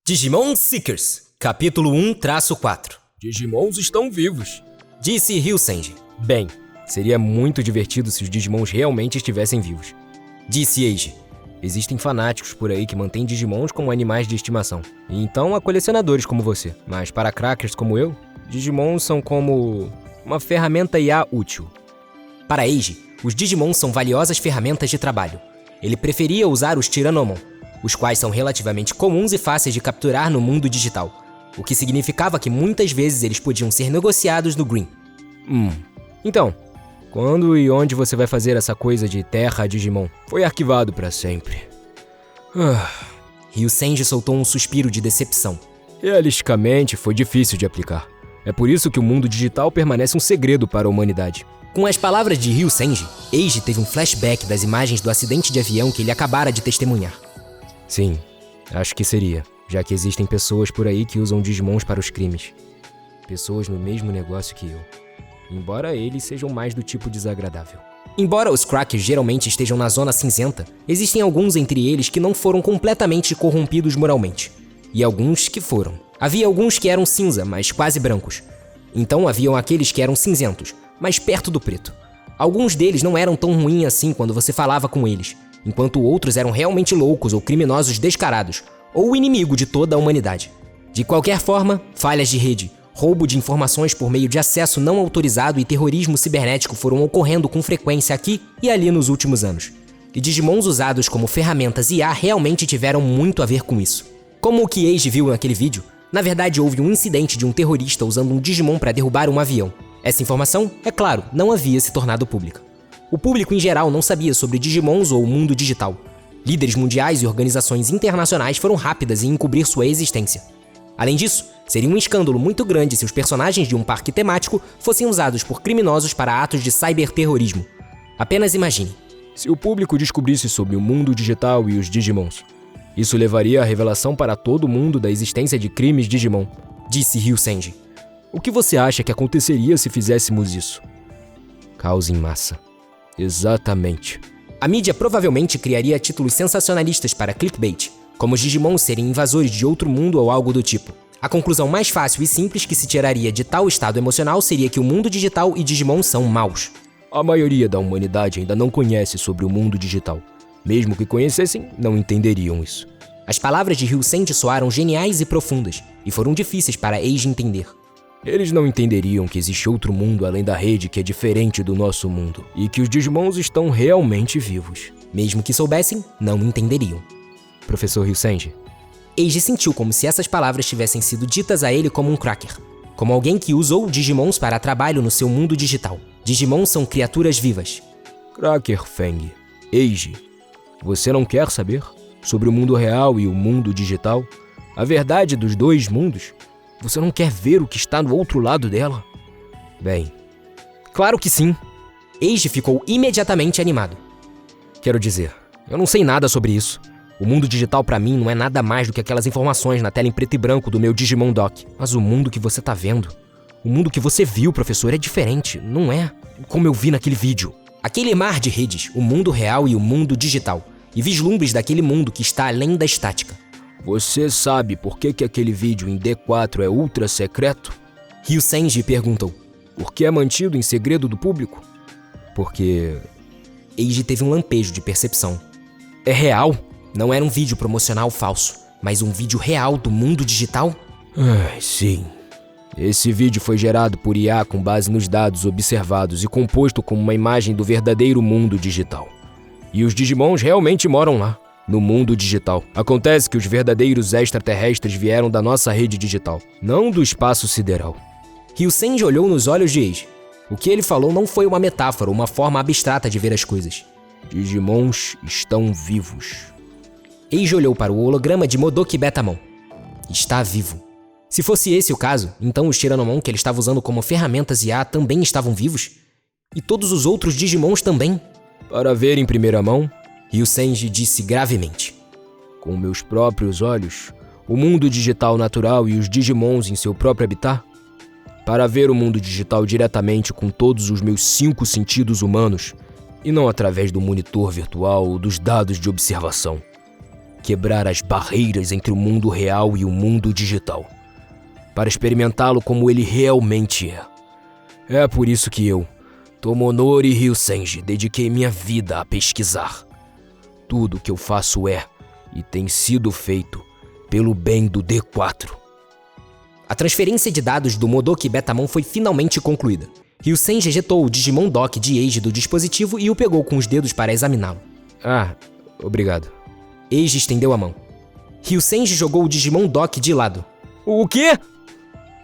Digimon Seekers, capítulo 1-4. Digimons estão vivos, disse Ryusenji. Bem, seria muito divertido se os Digimons realmente estivessem vivos, disse Eiji. Existem fanáticos por aí que mantêm Digimons como animais de estimação. E então há colecionadores como você. Mas para crackers como eu, Digimons são como uma ferramenta IA útil. Para Eiji, os Digimons são valiosas ferramentas de trabalho. Ele preferia usar os Tyrannomon, os quais são relativamente comuns e fáceis de capturar no mundo digital, o que significava que muitas vezes eles podiam ser negociados no Green. Então, quando e onde você vai fazer essa coisa de Terra Digimon? Foi arquivado para sempre. Ryusenji soltou um suspiro de decepção. Realisticamente, foi difícil de aplicar. É por isso que o mundo digital permanece um segredo para a humanidade. Com as palavras de Ryusenji, Eiji teve um flashback das imagens do acidente de avião que ele acabara de testemunhar. Sim, acho que seria, já que existem pessoas por aí que usam Digimons para os crimes. Pessoas no mesmo negócio que eu. Embora eles sejam mais do tipo desagradável. Embora os crackers geralmente estejam na zona cinzenta, existem alguns entre eles que não foram completamente corrompidos moralmente. E alguns que foram. Havia alguns que eram cinza, mas quase brancos. Então haviam aqueles que eram cinzentos, mas perto do preto. Alguns deles não eram tão ruins assim quando você falava com eles, enquanto outros eram realmente loucos ou criminosos descarados, ou o inimigo de toda a humanidade. De qualquer forma, falhas de rede, roubo de informações por meio de acesso não autorizado e terrorismo cibernético foram ocorrendo com frequência aqui e ali nos últimos anos. E Digimons usados como ferramentas IA realmente tiveram muito a ver com isso. Como o que Eiji viu naquele vídeo, na verdade houve um incidente de um terrorista usando um Digimon para derrubar um avião. Essa informação, é claro, não havia se tornado pública. O público em geral não sabia sobre Digimons ou o mundo digital. Líderes mundiais e organizações internacionais foram rápidas em encobrir sua existência. Além disso, seria um escândalo muito grande se os personagens de um parque temático fossem usados por criminosos para atos de cyberterrorismo. Apenas imagine. Se o público descobrisse sobre o mundo digital e os Digimons, isso levaria à revelação para todo mundo da existência de crimes Digimon, disse Ryusenji. O que você acha que aconteceria se fizéssemos isso? Caos em massa. Exatamente. A mídia provavelmente criaria títulos sensacionalistas para clickbait, como os Digimons serem invasores de outro mundo ou algo do tipo. A conclusão mais fácil e simples que se tiraria de tal estado emocional seria que o mundo digital e Digimon são maus. A maioria da humanidade ainda não conhece sobre o mundo digital. Mesmo que conhecessem, não entenderiam isso. As palavras de Ryusenji soaram geniais e profundas, e foram difíceis para Eiji entender. Eles não entenderiam que existe outro mundo além da rede que é diferente do nosso mundo, e que os Digimons estão realmente vivos. Mesmo que soubessem, não entenderiam. Professor Ryusenji. Eiji sentiu como se essas palavras tivessem sido ditas a ele como um cracker, como alguém que usou Digimons para trabalho no seu mundo digital. Digimons são criaturas vivas. Cracker Feng. Eiji, você não quer saber sobre o mundo real e o mundo digital? A verdade dos dois mundos? Você não quer ver o que está no outro lado dela? Bem, claro que sim. Eiji ficou imediatamente animado. Quero dizer, eu não sei nada sobre isso. O mundo digital pra mim não é nada mais do que aquelas informações na tela em preto e branco do meu Digimon Dock. Mas o mundo que você tá vendo, o mundo que você viu, professor, é diferente, não é como eu vi naquele vídeo. Aquele mar de redes, o mundo real e o mundo digital, e vislumbres daquele mundo que está além da estática. Você sabe por que aquele vídeo em D4 é ultra secreto? Ryusenji perguntou. Porque é mantido em segredo do público? Porque... Eiji teve um lampejo de percepção. É real? Não era um vídeo promocional falso, mas um vídeo real do mundo digital? Sim. Esse vídeo foi gerado por IA com base nos dados observados e composto como uma imagem do verdadeiro mundo digital. E os Digimons realmente moram lá, no mundo digital. Acontece que os verdadeiros extraterrestres vieram da nossa rede digital, não do espaço sideral. Ryusenji olhou nos olhos de Eiji. O que ele falou não foi uma metáfora ou uma forma abstrata de ver as coisas. Digimons estão vivos. Eiji olhou para o holograma de Modoki Betamon. Está vivo. Se fosse esse o caso, então os Tyrannomon que ele estava usando como ferramentas IA também estavam vivos? E todos os outros Digimons também? Para ver em primeira mão, Ryusenji disse gravemente. Com meus próprios olhos, o mundo digital natural e os Digimons em seu próprio habitat? Para ver o mundo digital diretamente com todos os meus 5 sentidos humanos, e não através do monitor virtual ou dos dados de observação. quebrar as barreiras entre o mundo real e o mundo digital, para experimentá-lo como ele realmente é. É por isso que eu, Tomonori Ryusenji, dediquei minha vida a pesquisar. Tudo o que eu faço é, e tem sido feito, pelo bem do D4. A transferência de dados do Modoki Betamon foi finalmente concluída. Ryusenji ejetou o Digimon Dock de Eiji do dispositivo e o pegou com os dedos para examiná-lo. Ah, obrigado. Eiji estendeu a mão. Ryusenji jogou o Digimon Dock de lado. O quê?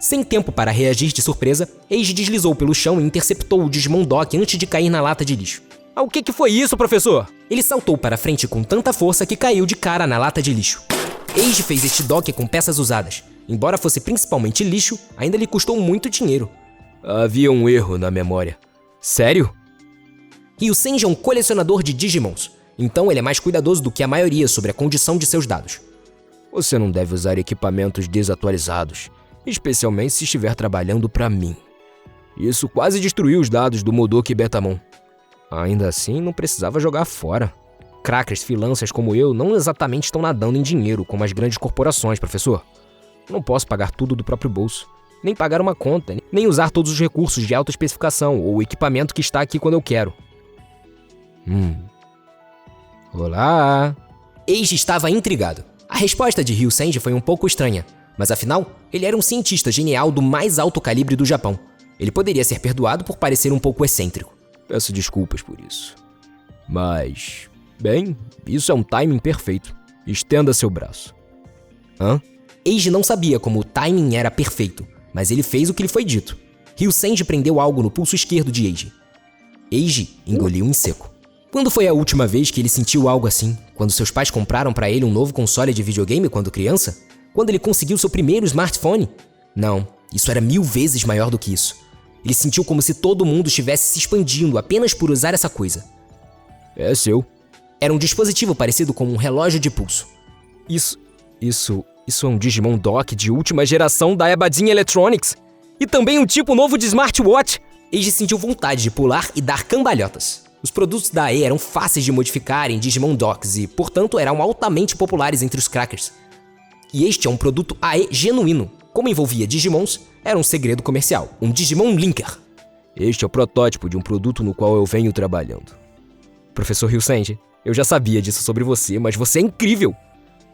Sem tempo para reagir de surpresa, Eiji deslizou pelo chão e interceptou o Digimon Dock antes de cair na lata de lixo. O que foi isso, professor? Ele saltou para frente com tanta força que caiu de cara na lata de lixo. Eiji fez este dock com peças usadas. Embora fosse principalmente lixo, ainda lhe custou muito dinheiro. Havia um erro na memória. Sério? Ryusenji é um colecionador de Digimons, então ele é mais cuidadoso do que a maioria sobre a condição de seus dados. Você não deve usar equipamentos desatualizados, especialmente se estiver trabalhando para mim. Isso quase destruiu os dados do Modoki Betamon. Ainda assim, não precisava jogar fora. Crackers freelancers como eu não exatamente estão nadando em dinheiro como as grandes corporações, professor. Não posso pagar tudo do próprio bolso, nem pagar uma conta, nem usar todos os recursos de alta especificação ou o equipamento que está aqui quando eu quero. Olá! Eiji estava intrigado. A resposta de Ryusenji foi um pouco estranha, mas afinal, ele era um cientista genial do mais alto calibre do Japão. Ele poderia ser perdoado por parecer um pouco excêntrico. Peço desculpas por isso. Mas, bem, isso é um timing perfeito. Estenda seu braço. Eiji não sabia como o timing era perfeito, mas ele fez o que lhe foi dito. Ryusenji prendeu algo no pulso esquerdo de Eiji. Eiji engoliu em seco. Quando foi a última vez que ele sentiu algo assim? Quando seus pais compraram para ele um novo console de videogame quando criança? Quando ele conseguiu seu primeiro smartphone? Não, isso era 1000 vezes maior do que isso. Ele sentiu como se todo mundo estivesse se expandindo apenas por usar essa coisa. É seu. Era um dispositivo parecido com um relógio de pulso. Isso é um Digimon Dock de última geração da Ebadin Electronics. E também um tipo novo de smartwatch. Eiji sentiu vontade de pular e dar cambalhotas. Os produtos da AE eram fáceis de modificar em Digimon Docks e, portanto, eram altamente populares entre os crackers. E este é um produto AE genuíno. Como envolvia Digimons, era um segredo comercial, um Digimon Linker. Este é o protótipo de um produto no qual eu venho trabalhando. Professor Ryusenji, eu já sabia disso sobre você, mas você é incrível!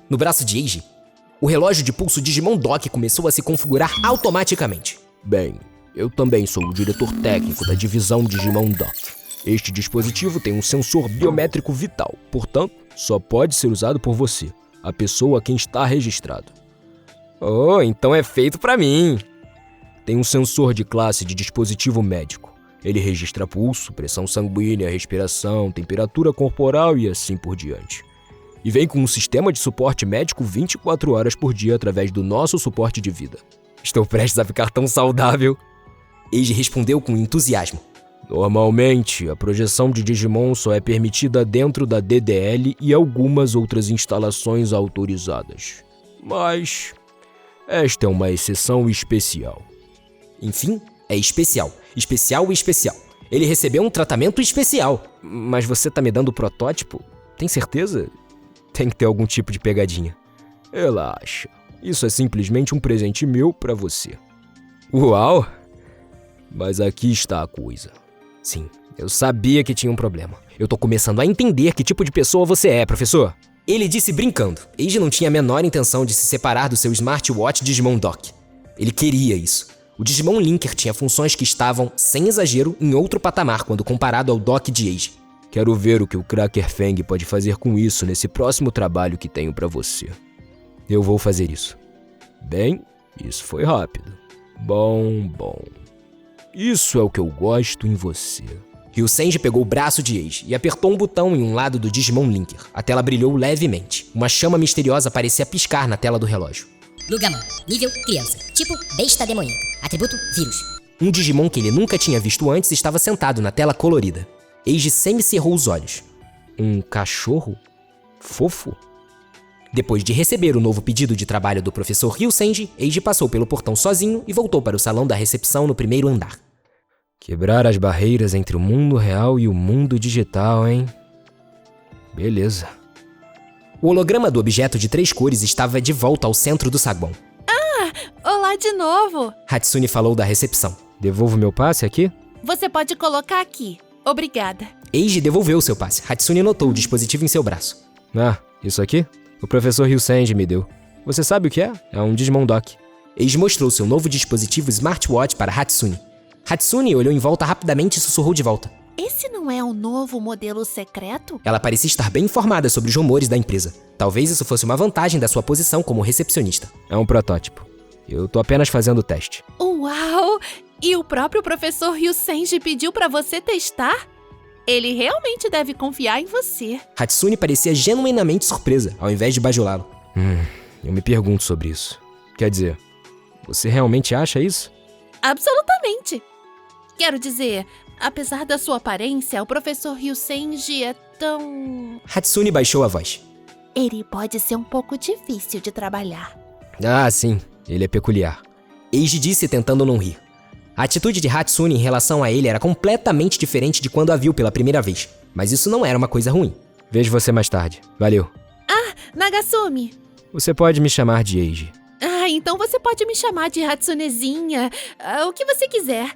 No braço de Eiji, o relógio de pulso Digimon Dock começou a se configurar automaticamente. Bem, eu também sou o diretor técnico da divisão Digimon Dock. Este dispositivo tem um sensor biométrico vital, portanto, só pode ser usado por você, a pessoa a quem está registrado. Oh, então é feito para mim! Tem um sensor de classe de dispositivo médico. Ele registra pulso, pressão sanguínea, respiração, temperatura corporal e assim por diante. E vem com um sistema de suporte médico 24 horas por dia através do nosso suporte de vida. Estou prestes a ficar tão saudável! Eiji respondeu com entusiasmo. Normalmente, a projeção de Digimon só é permitida dentro da DDL e algumas outras instalações autorizadas. Mas esta é uma exceção especial. Enfim, é especial. Especial e especial. Ele recebeu um tratamento especial. Mas você tá me dando o protótipo? Tem certeza? Tem que ter algum tipo de pegadinha. Relaxa. Isso é simplesmente um presente meu pra você. Uau! Mas aqui está a coisa. Sim, eu sabia que tinha um problema. Eu tô começando a entender que tipo de pessoa você é, professor. Ele disse brincando. Eiji não tinha a menor intenção de se separar do seu smartwatch Digimon Dock. Ele queria isso. O Digimon Linker tinha funções que estavam, sem exagero, em outro patamar quando comparado ao Dock de Eiji. Quero ver o que o Cracker Fang pode fazer com isso nesse próximo trabalho que tenho pra você. Eu vou fazer isso. Bem, isso foi rápido. Bom. Isso é o que eu gosto em você. Ryusenji pegou o braço de Eiji e apertou um botão em um lado do Digimon Linker. A tela brilhou levemente. Uma chama misteriosa parecia piscar na tela do relógio. Lugamon, nível criança, tipo besta demoníaca, atributo vírus. Um Digimon que ele nunca tinha visto antes estava sentado na tela colorida. Eiji semicerrou os olhos. Um cachorro? Fofo? Depois de receber o novo pedido de trabalho do professor Ryusenji, Eiji passou pelo portão sozinho e voltou para o salão da recepção no primeiro andar. Quebrar as barreiras entre o mundo real e o mundo digital, hein? Beleza. O holograma do objeto de 3 cores estava de volta ao centro do saguão. Olá de novo. Hatsune falou da recepção. Devolvo meu passe aqui? Você pode colocar aqui. Obrigada. Eiji devolveu seu passe. Hatsune notou o dispositivo em seu braço. Ah, isso aqui? O professor Ryusenji me deu. Você sabe o que é? É um Digimon Dock. Eiji mostrou seu novo dispositivo smartwatch para Hatsune. Hatsune olhou em volta rapidamente e sussurrou de volta. Esse não é o novo modelo secreto? Ela parecia estar bem informada sobre os rumores da empresa. Talvez isso fosse uma vantagem da sua posição como recepcionista. É um protótipo. Eu tô apenas fazendo o teste. Uau! E o próprio professor Ryusenji pediu pra você testar? Ele realmente deve confiar em você. Hatsune parecia genuinamente surpresa, ao invés de bajulá-lo. Eu me pergunto sobre isso. Quer dizer, você realmente acha isso? Absolutamente. Quero dizer, apesar da sua aparência, o professor Ryusenji é tão... Hatsune baixou a voz. Ele pode ser um pouco difícil de trabalhar. Ah, sim. Ele é peculiar. Eiji disse tentando não rir. A atitude de Hatsune em relação a ele era completamente diferente de quando a viu pela primeira vez. Mas isso não era uma coisa ruim. Vejo você mais tarde. Valeu. Nagasumi. Você pode me chamar de Eiji. Então você pode me chamar de Hatsunezinha, o que você quiser.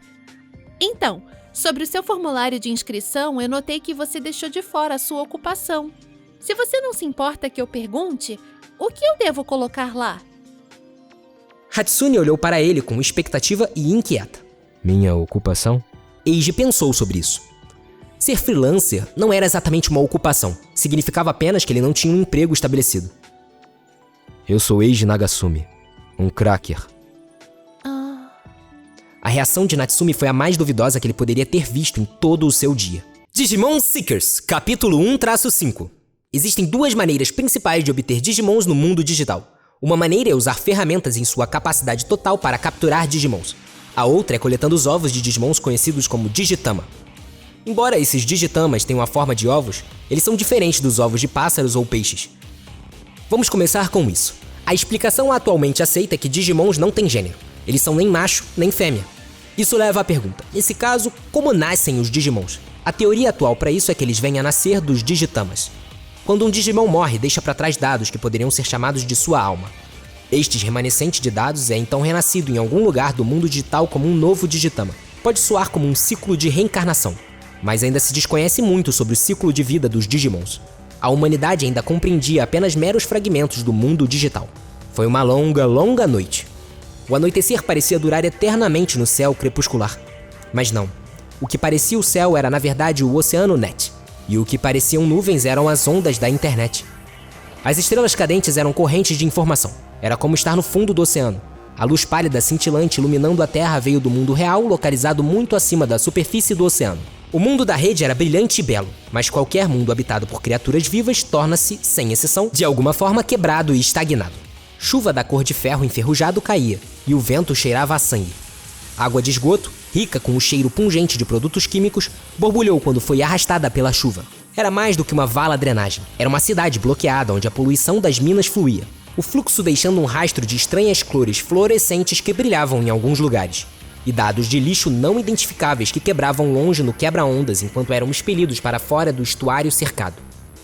Então, sobre o seu formulário de inscrição, eu notei que você deixou de fora a sua ocupação. Se você não se importa que eu pergunte, o que eu devo colocar lá? Hatsune olhou para ele com expectativa e inquieta. Minha ocupação? Eiji pensou sobre isso. Ser freelancer não era exatamente uma ocupação. Significava apenas que ele não tinha um emprego estabelecido. Eu sou Eiji Nagasumi, um cracker. A reação de Natsumi foi a mais duvidosa que ele poderia ter visto em todo o seu dia. Digimon Seekers, capítulo 1-5. Existem 2 maneiras principais de obter Digimons no mundo digital. Uma maneira é usar ferramentas em sua capacidade total para capturar Digimons. A outra é coletando os ovos de Digimons conhecidos como Digitama. Embora esses Digitamas tenham a forma de ovos, eles são diferentes dos ovos de pássaros ou peixes. Vamos começar com isso. A explicação atualmente aceita é que Digimons não têm gênero. Eles são nem macho, nem fêmea. Isso leva à pergunta, nesse caso, como nascem os Digimons? A teoria atual para isso é que eles vêm a nascer dos Digitamas. Quando um Digimon morre, deixa para trás dados que poderiam ser chamados de sua alma. Estes remanescentes de dados é então renascido em algum lugar do mundo digital como um novo Digitama. Pode soar como um ciclo de reencarnação, mas ainda se desconhece muito sobre o ciclo de vida dos Digimons. A humanidade ainda compreendia apenas meros fragmentos do mundo digital. Foi uma longa, longa noite. O anoitecer parecia durar eternamente no céu crepuscular. Mas não. O que parecia o céu era na verdade o Oceano Net. E o que pareciam nuvens eram as ondas da internet. As estrelas cadentes eram correntes de informação. Era como estar no fundo do oceano. A luz pálida cintilante iluminando a Terra veio do mundo real, localizado muito acima da superfície do oceano. O mundo da rede era brilhante e belo, mas qualquer mundo habitado por criaturas vivas torna-se, sem exceção, de alguma forma quebrado e estagnado. Chuva da cor de ferro enferrujado caía, e o vento cheirava a sangue. Água de esgoto, rica com o cheiro pungente de produtos químicos, borbulhou quando foi arrastada pela chuva. Era mais do que uma vala-drenagem. Era uma cidade bloqueada onde a poluição das minas fluía. O fluxo deixando um rastro de estranhas cores fluorescentes que brilhavam em alguns lugares. E dados de lixo não identificáveis que quebravam longe no quebra-ondas enquanto eram expelidos para fora do estuário cercado.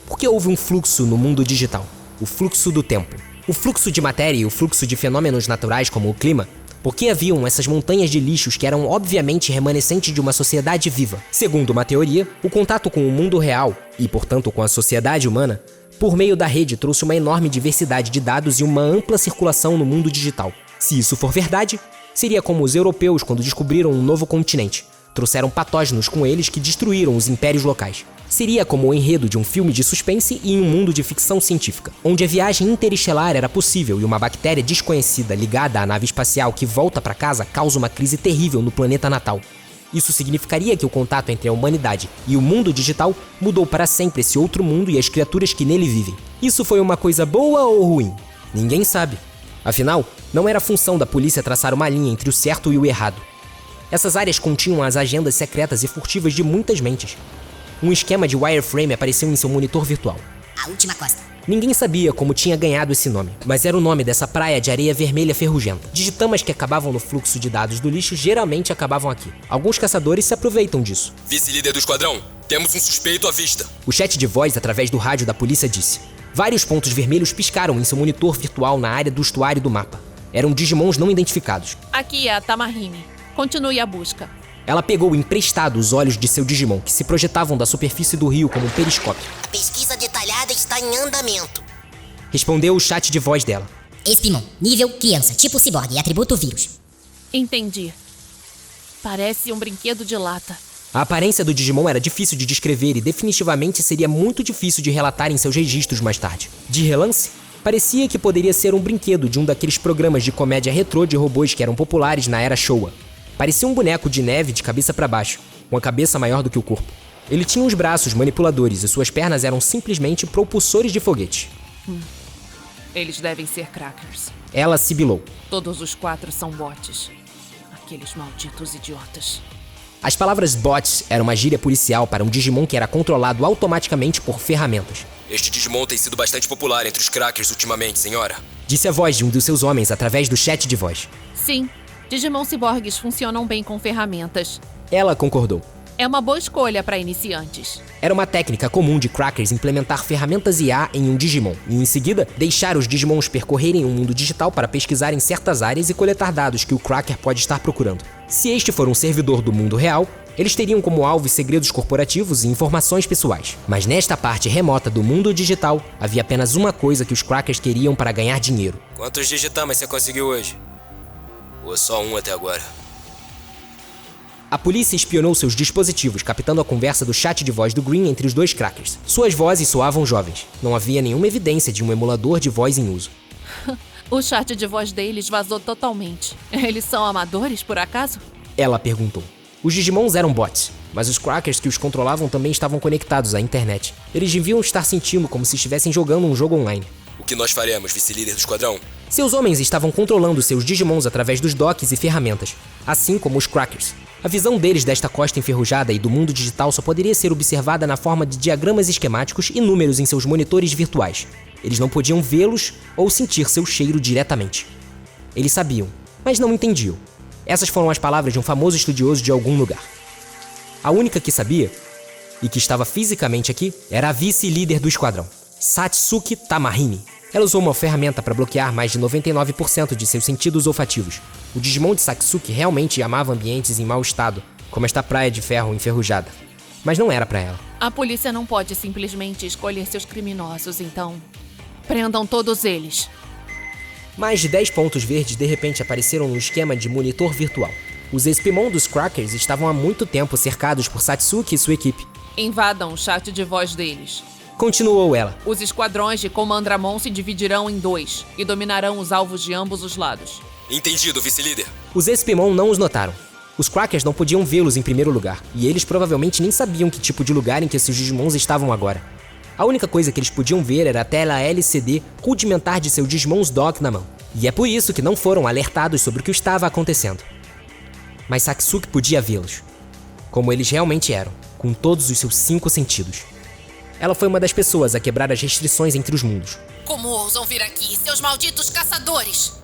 Por que houve um fluxo no mundo digital? O fluxo do tempo. O fluxo de matéria e o fluxo de fenômenos naturais como o clima. Por que haviam essas montanhas de lixos que eram obviamente remanescentes de uma sociedade viva? Segundo uma teoria, o contato com o mundo real, e portanto com a sociedade humana, por meio da rede trouxe uma enorme diversidade de dados e uma ampla circulação no mundo digital. Se isso for verdade, seria como os europeus quando descobriram um novo continente. Trouxeram patógenos com eles que destruíram os impérios locais. Seria como o enredo de um filme de suspense e em um mundo de ficção científica, onde a viagem interestelar era possível e uma bactéria desconhecida ligada à nave espacial que volta para casa causa uma crise terrível no planeta natal. Isso significaria que o contato entre a humanidade e o mundo digital mudou para sempre esse outro mundo e as criaturas que nele vivem. Isso foi uma coisa boa ou ruim? Ninguém sabe. Afinal, não era função da polícia traçar uma linha entre o certo e o errado. Essas áreas continham as agendas secretas e furtivas de muitas mentes. Um esquema de wireframe apareceu em seu monitor virtual. A última costa. Ninguém sabia como tinha ganhado esse nome, mas era o nome dessa praia de areia vermelha ferrugenta. Digitamas que acabavam no fluxo de dados do lixo geralmente acabavam aqui. Alguns caçadores se aproveitam disso. Vice-líder do esquadrão, temos um suspeito à vista. O chat de voz através do rádio da polícia disse. Vários pontos vermelhos piscaram em seu monitor virtual na área do estuário do mapa. Eram Digimons não identificados. Aqui é a Tamahime. Continue a busca. Ela pegou emprestado os olhos de seu Digimon, que se projetavam da superfície do rio como um periscópio. A pesquisa detalhada está em andamento. Respondeu o chat de voz dela. Espimon, nível criança, tipo ciborgue e atributo vírus. Entendi. Parece um brinquedo de lata. A aparência do Digimon era difícil de descrever e definitivamente seria muito difícil de relatar em seus registros mais tarde. De relance, parecia que poderia ser um brinquedo de um daqueles programas de comédia retrô de robôs que eram populares na era Showa. Parecia um boneco de neve de cabeça para baixo, com a cabeça maior do que o corpo. Ele tinha os braços manipuladores e suas pernas eram simplesmente propulsores de foguete. Eles devem ser crackers. Ela sibilou. Todos os 4 são bots. Aqueles malditos idiotas. As palavras bots eram uma gíria policial para um Digimon que era controlado automaticamente por ferramentas. Este Digimon tem sido bastante popular entre os crackers ultimamente, senhora. Disse a voz de um dos seus homens através do chat de voz. Sim, Digimon ciborgues funcionam bem com ferramentas. Ela concordou. É uma boa escolha para iniciantes. Era uma técnica comum de crackers implementar ferramentas IA em um Digimon e, em seguida, deixar os Digimons percorrerem o mundo digital para pesquisar em certas áreas e coletar dados que o cracker pode estar procurando. Se este for um servidor do mundo real, eles teriam como alvo segredos corporativos e informações pessoais. Mas nesta parte remota do mundo digital, havia apenas uma coisa que os crackers queriam para ganhar dinheiro. Quantos Digitamas você conseguiu hoje? Ou só um até agora? A polícia espionou seus dispositivos, captando a conversa do chat de voz do Green entre os dois crackers. Suas vozes soavam jovens. Não havia nenhuma evidência de um emulador de voz em uso. O chat de voz deles vazou totalmente. Eles são amadores, por acaso? Ela perguntou. Os Digimons eram bots, mas os crackers que os controlavam também estavam conectados à internet. Eles deviam estar sentindo como se estivessem jogando um jogo online. O que nós faremos, vice-líder do esquadrão? Seus homens estavam controlando seus Digimons através dos docks e ferramentas, assim como os crackers. A visão deles desta costa enferrujada e do mundo digital só poderia ser observada na forma de diagramas esquemáticos e números em seus monitores virtuais. Eles não podiam vê-los ou sentir seu cheiro diretamente. Eles sabiam, mas não entendiam. Essas foram as palavras de um famoso estudioso de algum lugar. A única que sabia, e que estava fisicamente aqui, era a vice-líder do esquadrão, Satsuki Tamahime. Ela usou uma ferramenta para bloquear mais de 99% de seus sentidos olfativos. O Digimon de Satsuki realmente amava ambientes em mau estado, como esta praia de ferro enferrujada. Mas não era para ela. A polícia não pode simplesmente escolher seus criminosos, então prendam todos eles. Mais de 10 pontos verdes de repente apareceram no esquema de monitor virtual. Os Espimon dos Crackers estavam há muito tempo cercados por Satsuki e sua equipe. Invadam o chat de voz deles. Continuou ela. Os esquadrões de Comandramon se dividirão em 2 e dominarão os alvos de ambos os lados. Entendido, vice-líder. Os Espimon não os notaram. Os Crackers não podiam vê-los em primeiro lugar, e eles provavelmente nem sabiam que tipo de lugar em que esses Digimons estavam agora. A única coisa que eles podiam ver era a tela LCD rudimentar de seu Digimon's Dock na mão. E é por isso que não foram alertados sobre o que estava acontecendo. Mas Satsuki podia vê-los, como eles realmente eram, com todos os seus 5 sentidos. Ela foi uma das pessoas a quebrar as restrições entre os mundos. Como ousam vir aqui, seus malditos caçadores?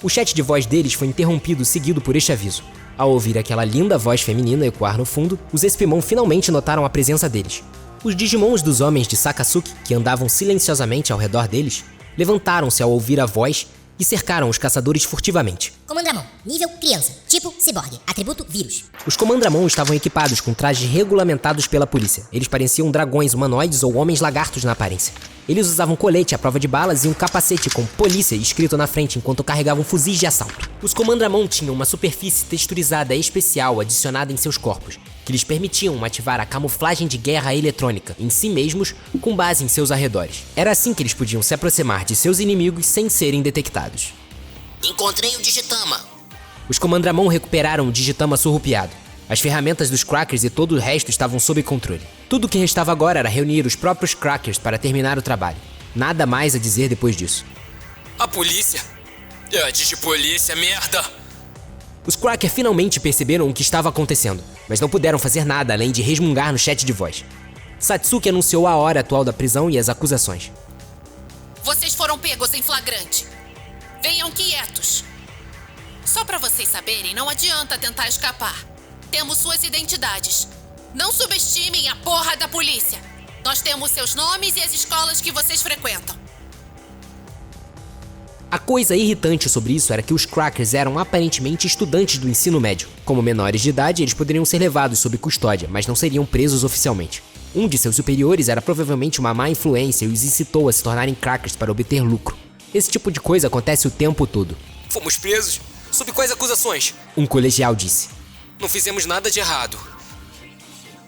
O chat de voz deles foi interrompido seguido por este aviso. Ao ouvir aquela linda voz feminina ecoar no fundo, os Espimon finalmente notaram a presença deles. Os Digimons dos homens de Sakasuki, que andavam silenciosamente ao redor deles, levantaram-se ao ouvir a voz e cercaram os caçadores furtivamente. Comandramon, nível criança, tipo ciborgue, atributo vírus. Os Comandramon estavam equipados com trajes regulamentados pela polícia. Eles pareciam dragões humanoides ou homens lagartos na aparência. Eles usavam colete à prova de balas e um capacete com polícia escrito na frente enquanto carregavam fuzis de assalto. Os Comandramon tinham uma superfície texturizada especial adicionada em seus corpos, que lhes permitiam ativar a camuflagem de guerra eletrônica em si mesmos com base em seus arredores. Era assim que eles podiam se aproximar de seus inimigos sem serem detectados. Encontrei o Digitama. Os Comandramon recuperaram o Digitama surrupiado. As ferramentas dos Crackers e todo o resto estavam sob controle. Tudo o que restava agora era reunir os próprios Crackers para terminar o trabalho. Nada mais a dizer depois disso. A polícia? A Digipolícia, merda! Os Crackers finalmente perceberam o que estava acontecendo, mas não puderam fazer nada além de resmungar no chat de voz. Satsuki anunciou a hora atual da prisão e as acusações. Vocês foram pegos em flagrante. Venham quietos. Só pra vocês saberem, não adianta tentar escapar. Temos suas identidades. Não subestimem a porra da polícia. Nós temos seus nomes e as escolas que vocês frequentam. A coisa irritante sobre isso era que os Crackers eram aparentemente estudantes do ensino médio. Como menores de idade, eles poderiam ser levados sob custódia, mas não seriam presos oficialmente. Um de seus superiores era provavelmente uma má influência e os incitou a se tornarem Crackers para obter lucro. Esse tipo de coisa acontece o tempo todo. Fomos presos? Sob quais acusações? Um colegial disse. Não fizemos nada de errado.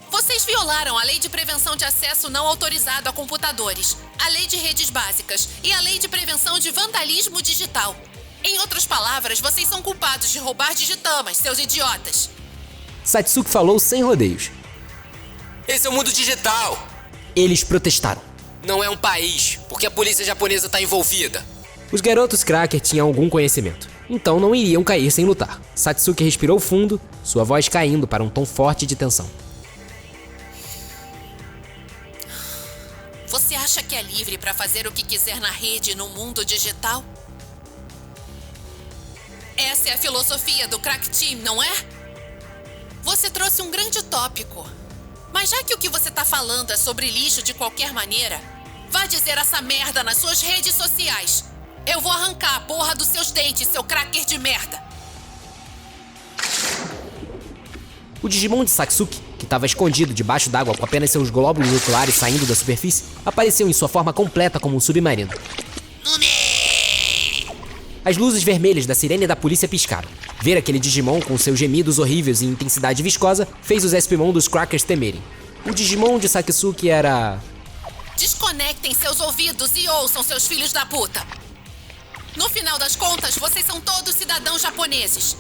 Vocês violaram a Lei de Prevenção de Acesso Não Autorizado a Computadores, a Lei de Redes Básicas e a Lei de Prevenção de Vandalismo Digital. Em outras palavras, vocês são culpados de roubar digitamas, seus idiotas. Satsuki falou sem rodeios. Esse é o mundo digital. Eles protestaram. Não é um país, porque a polícia japonesa está envolvida. Os garotos Cracker tinham algum conhecimento, então não iriam cair sem lutar. Satsuki respirou fundo, sua voz caindo para um tom forte de tensão. Você acha que é livre para fazer o que quiser na rede e no mundo digital? Essa é a filosofia do Crack Team, não é? Você trouxe um grande tópico. Mas já que o que você tá falando é sobre lixo de qualquer maneira, vá dizer essa merda nas suas redes sociais. Eu vou arrancar a porra dos seus dentes, seu cracker de merda. O Digimon de Satsuki, que estava escondido debaixo d'água com apenas seus glóbulos oculares saindo da superfície, apareceu em sua forma completa como um submarino. As luzes vermelhas da sirene da polícia piscaram. Ver aquele Digimon com seus gemidos horríveis e intensidade viscosa fez os Espimon dos Crackers temerem. O Digimon de Satsuki era... Desconectem seus ouvidos e ouçam, seus filhos da puta. No final das contas, vocês são todos cidadãos japoneses.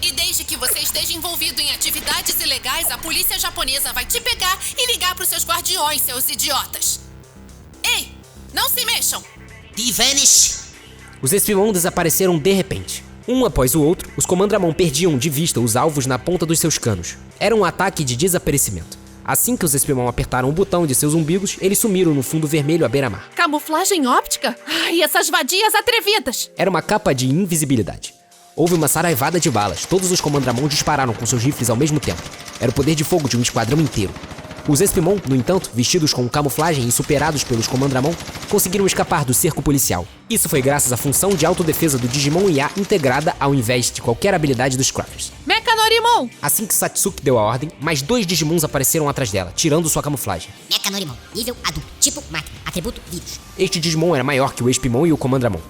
E desde que você esteja envolvido em atividades ilegais, a polícia japonesa vai te pegar e ligar pros seus guardiões, seus idiotas. Ei, não se mexam! Vanish! Os Espimon desapareceram de repente. Um após o outro, os Comandramon perdiam de vista os alvos na ponta dos seus canos. Era um ataque de desaparecimento. Assim que os Espimon apertaram o botão de seus umbigos, eles sumiram no fundo vermelho à beira-mar. Camuflagem óptica? Ai, essas vadias atrevidas! Era uma capa de invisibilidade. Houve uma saraivada de balas. Todos os Comandramon dispararam com seus rifles ao mesmo tempo. Era o poder de fogo de um esquadrão inteiro. Os Espimon, no entanto, vestidos com camuflagem e superados pelos Comandramon, conseguiram escapar do cerco policial. Isso foi graças à função de autodefesa do Digimon IA integrada ao invés de qualquer habilidade dos Crackers. Mechanorimon! Assim que Satsuki deu a ordem, mais 2 Digimons apareceram atrás dela, tirando sua camuflagem. Mechanorimon, nível adulto, tipo máquina, atributo vírus. Este Digimon era maior que o Espimon e o Comandramon.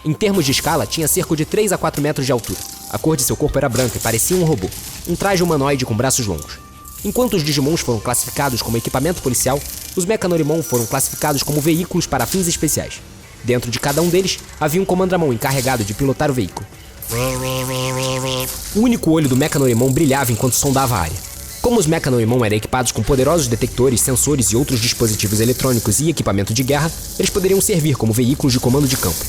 Em termos de escala, tinha cerca de 3 a 4 metros de altura. A cor de seu corpo era branca e parecia um robô, um traje humanoide com braços longos. Enquanto os Digimons foram classificados como equipamento policial, os Mechanorimon foram classificados como veículos para fins especiais. Dentro de cada um deles, havia um Comandramon encarregado de pilotar o veículo. O único olho do Mechanorimon brilhava enquanto sondava a área. Como os Mechanorimon eram equipados com poderosos detectores, sensores e outros dispositivos eletrônicos e equipamento de guerra, eles poderiam servir como veículos de comando de campo.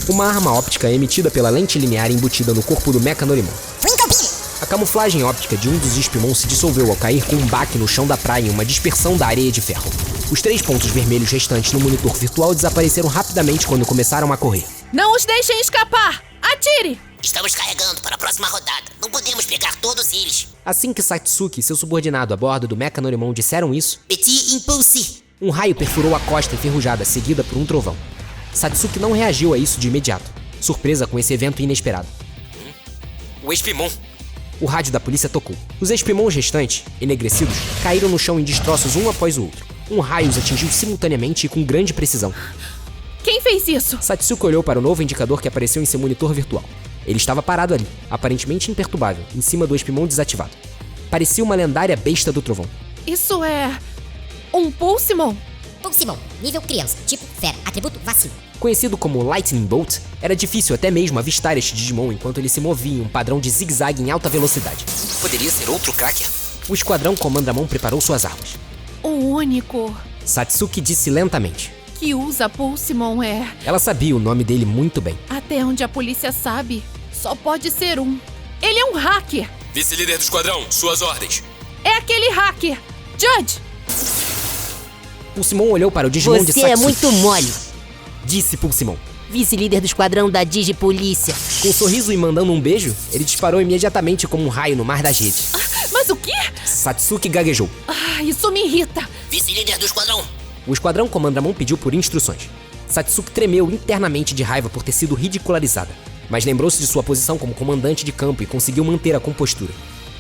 Uma arma óptica é emitida pela lente linear embutida no corpo do Mechanorimon. A camuflagem óptica de um dos Espimon se dissolveu ao cair com um baque no chão da praia em uma dispersão da areia de ferro. Os 3 pontos vermelhos restantes no monitor virtual desapareceram rapidamente quando começaram a correr. Não os deixem escapar! Atire! Estamos carregando para a próxima rodada. Não podemos pegar todos eles. Assim que Satsuki e seu subordinado a bordo do Mechanorimon disseram isso, Petit Impulse. um raio perfurou a costa enferrujada, seguida por um trovão. Satsuki não reagiu a isso de imediato, surpresa com esse evento inesperado. O Espimon. O rádio da polícia tocou. Os Espimons restantes, enegrecidos, caíram no chão em destroços um após o outro. Um raio os atingiu simultaneamente e com grande precisão. Quem fez isso? Satsuki olhou para o novo indicador que apareceu em seu monitor virtual. Ele estava parado ali, aparentemente imperturbável, em cima do Espimon desativado. Parecia uma lendária besta do trovão. Isso é... um Pulsimon? Pulsimon, nível criança, tipo fera, atributo vacilo. Conhecido como Lightning Bolt, era difícil até mesmo avistar este Digimon enquanto ele se movia em um padrão de zigue-zague em alta velocidade. Poderia ser outro Cracker? O esquadrão Comandramon preparou suas armas. O único Satsuki disse lentamente. que usa Pulsimon é... Ela sabia o nome dele muito bem. Até onde a polícia sabe, só pode ser um. Ele é um hacker! Vice-líder do esquadrão, suas ordens. É aquele hacker! Judge! Pulsimon olhou para o Digimon de Você Satsuki. é muito mole. Disse Pulsimon. Vice-líder do esquadrão da Digipolícia. Com um sorriso e mandando um beijo, ele disparou imediatamente como um raio no mar das redes. Mas o quê? Satsuki gaguejou. Ah, isso me irrita. Vice-líder do esquadrão. O esquadrão Comandramon pediu por instruções. Satsuki tremeu internamente de raiva por ter sido ridicularizada, mas lembrou-se de sua posição como comandante de campo e conseguiu manter a compostura.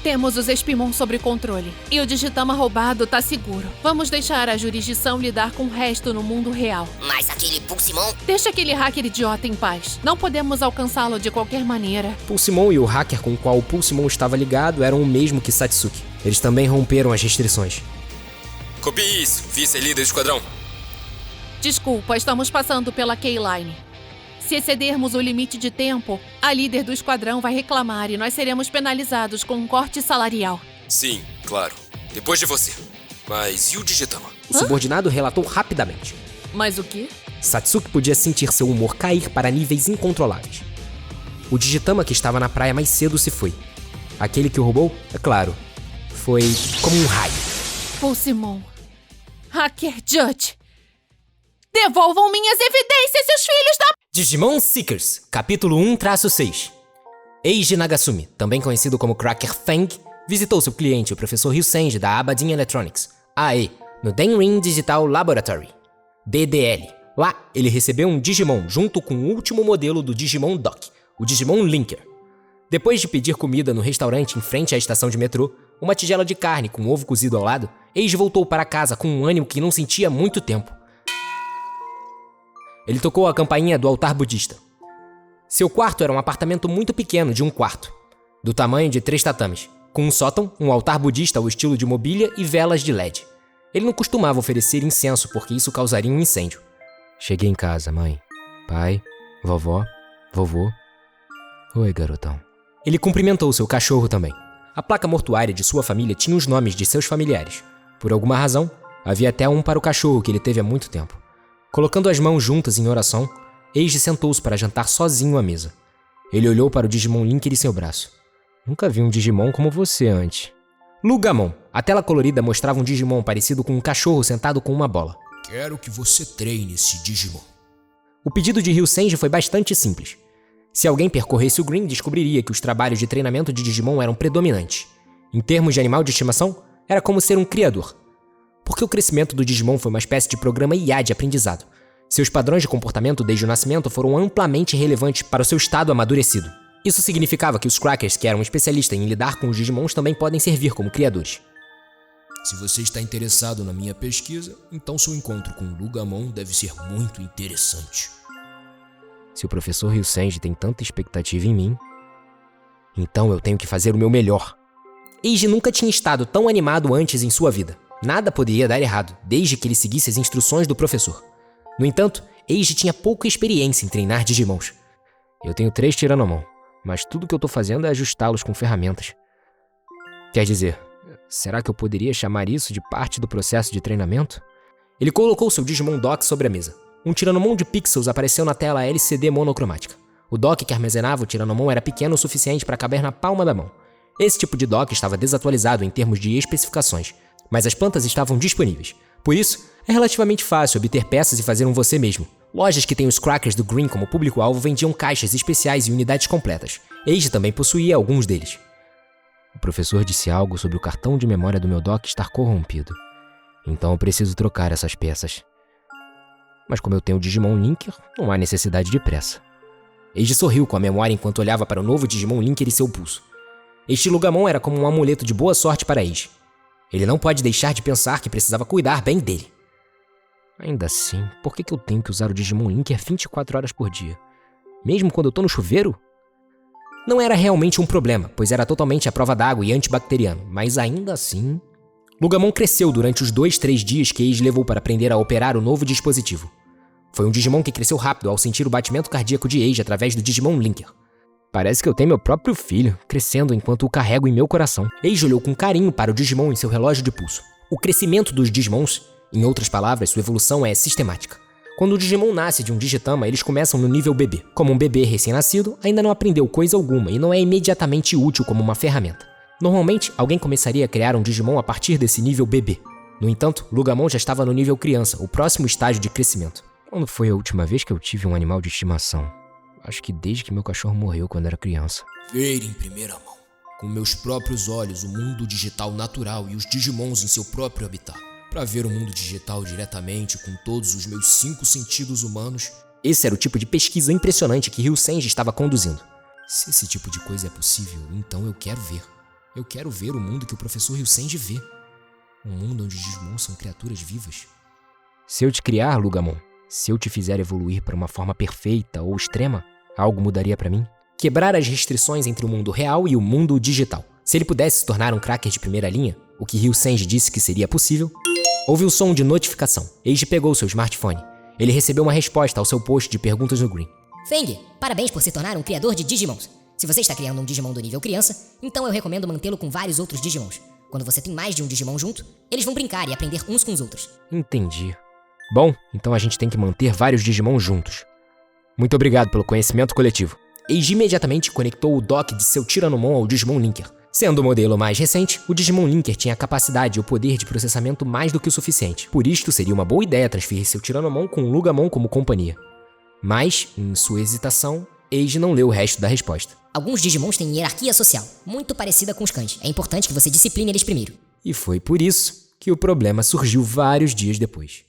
Temos os Espimon sob controle. E o Digitama roubado tá seguro. Vamos deixar a jurisdição lidar com o resto no mundo real. Mas aquele Pulsimon... Deixa aquele hacker idiota em paz. Não podemos alcançá-lo de qualquer maneira. Pulsimon e o hacker com o qual o Pulsimon estava ligado eram o mesmo que Satsuki. Eles também romperam as restrições. Copie isso, vice-líder do esquadrão. Desculpa, estamos passando pela K-Line. Se excedermos o limite de tempo, a líder do esquadrão vai reclamar e nós seremos penalizados com um corte salarial. Sim, claro. Depois de você. Mas e o Digitama? O subordinado relatou rapidamente. Mas o quê? Satsuki podia sentir seu humor cair para níveis incontroláveis. O Digitama que estava na praia mais cedo se foi. Aquele que o roubou, é claro, foi como um raio. Pulsimon. Hacker Judge. Devolvam minhas evidências, seus filhos da... Digimon Seekers, capítulo 1-6. Eiji Nagasumi, também conhecido como Cracker Fang, visitou seu cliente, o professor Ryusenji da Abadin Electronics, AE, no Denrin Digital Laboratory, DDL. Lá, ele recebeu um Digimon junto com o último modelo do Digimon Dock, o Digimon Linker. Depois de pedir comida no restaurante em frente à estação de metrô, uma tigela de carne com ovo cozido ao lado, Eiji voltou para casa com um ânimo que não sentia há muito tempo. Ele tocou a campainha do altar budista. Seu quarto era um apartamento muito pequeno de um quarto, do tamanho de 3 tatames, com um sótão, um altar budista ao estilo de mobília e velas de LED. Ele não costumava oferecer incenso porque isso causaria um incêndio. Cheguei em casa, mãe. Pai, vovó, vovô. Oi, garotão. Ele cumprimentou seu cachorro também. A placa mortuária de sua família tinha os nomes de seus familiares. Por alguma razão, havia até um para o cachorro que ele teve há muito tempo. Colocando as mãos juntas em oração, Eiji sentou-se para jantar sozinho à mesa. Ele olhou para o Digimon Linker em seu braço. Nunca vi um Digimon como você antes. Lugamon. A tela colorida mostrava um Digimon parecido com um cachorro sentado com uma bola. Quero que você treine esse Digimon. O pedido de Ryusenji foi bastante simples. Se alguém percorresse o Green, descobriria que os trabalhos de treinamento de Digimon eram predominantes. Em termos de animal de estimação, era como ser um criador. Porque o crescimento do Digimon foi uma espécie de programa IA de aprendizado. Seus padrões de comportamento desde o nascimento foram amplamente relevantes para o seu estado amadurecido. Isso significava que os Crackers, que eram especialistas em lidar com os Digimons, também podem servir como criadores. Se você está interessado na minha pesquisa, então seu encontro com Lugamon deve ser muito interessante. Se o professor Ryusenji tem tanta expectativa em mim, então eu tenho que fazer o meu melhor. Eiji nunca tinha estado tão animado antes em sua vida. Nada poderia dar errado, desde que ele seguisse as instruções do professor. No entanto, Eiji tinha pouca experiência em treinar Digimons. Eu tenho 3 Tyrannomon, mas tudo que eu tô fazendo é ajustá-los com ferramentas. Quer dizer, será que eu poderia chamar isso de parte do processo de treinamento? Ele colocou seu Digimon Dock sobre a mesa. Um Tyrannomon de pixels apareceu na tela LCD monocromática. O dock que armazenava o Tyrannomon era pequeno o suficiente para caber na palma da mão. Esse tipo de dock estava desatualizado em termos de especificações, mas as plantas estavam disponíveis. Por isso, é relativamente fácil obter peças e fazer um você mesmo. Lojas que têm os Crackers do Green como público-alvo vendiam caixas especiais e unidades completas. Eiji também possuía alguns deles. O professor disse algo sobre o cartão de memória do meu dock estar corrompido. Então eu preciso trocar essas peças. Mas como eu tenho o Digimon Linker, não há necessidade de pressa. Eiji sorriu com a memória enquanto olhava para o novo Digimon Linker e seu pulso. Este Lugamon era como um amuleto de boa sorte para Eiji. Ele não pode deixar de pensar que precisava cuidar bem dele. Ainda assim, por que eu tenho que usar o Digimon Linker 24 horas por dia? Mesmo quando eu tô no chuveiro? Não era realmente um problema, pois era totalmente à prova d'água e antibacteriano, mas ainda assim... Lugamon cresceu durante os 2-3 dias que Eiji levou para aprender a operar o novo dispositivo. Foi um Digimon que cresceu rápido ao sentir o batimento cardíaco de Eiji através do Digimon Linker. Parece que eu tenho meu próprio filho, crescendo enquanto o carrego em meu coração. Eiji olhou com carinho para o Digimon em seu relógio de pulso. O crescimento dos Digimons, em outras palavras, sua evolução é sistemática. Quando o Digimon nasce de um Digitama, eles começam no nível bebê. Como um bebê recém-nascido, ainda não aprendeu coisa alguma e não é imediatamente útil como uma ferramenta. Normalmente, alguém começaria a criar um Digimon a partir desse nível bebê. No entanto, Lugamon já estava no nível criança, o próximo estágio de crescimento. Quando foi a última vez que eu tive um animal de estimação? Acho que desde que meu cachorro morreu quando era criança. Ver em primeira mão. com meus próprios olhos o mundo digital natural e os Digimons em seu próprio habitat. Para ver o mundo digital diretamente com todos os meus 5 sentidos humanos. Esse era o tipo de pesquisa impressionante que Ryu-Senji estava conduzindo. Se esse tipo de coisa é possível, então eu quero ver. Eu quero ver o mundo que o professor Ryu-Senji vê. Um mundo onde os Digimon são criaturas vivas. Se eu te criar, Lugamon, se eu te fizer evoluir para uma forma perfeita ou extrema, algo mudaria para mim? Quebrar as restrições entre o mundo real e o mundo digital. Se ele pudesse se tornar um cracker de primeira linha, o que Ryu-Senji disse que seria possível, houve o som de notificação. Eiji pegou seu smartphone. Ele recebeu uma resposta ao seu post de perguntas no Green. Feng, parabéns por se tornar um criador de Digimons. Se você está criando um Digimon do nível criança, então eu recomendo mantê-lo com vários outros Digimons. Quando você tem mais de um Digimon junto, eles vão brincar e aprender uns com os outros. Entendi. Bom, então a gente tem que manter vários Digimon juntos. Muito obrigado pelo conhecimento coletivo. Eiji imediatamente conectou o dock de seu Tyrannomon ao Digimon Linker. Sendo o modelo mais recente, o Digimon Linker tinha a capacidade e o poder de processamento mais do que o suficiente. Por isto, seria uma boa ideia transferir seu Tyrannomon com o Lugamon como companhia. Mas, em sua hesitação, Eiji não leu o resto da resposta. Alguns Digimons têm hierarquia social, muito parecida com os Kanji. É importante que você discipline eles primeiro. E foi por isso que o problema surgiu vários dias depois.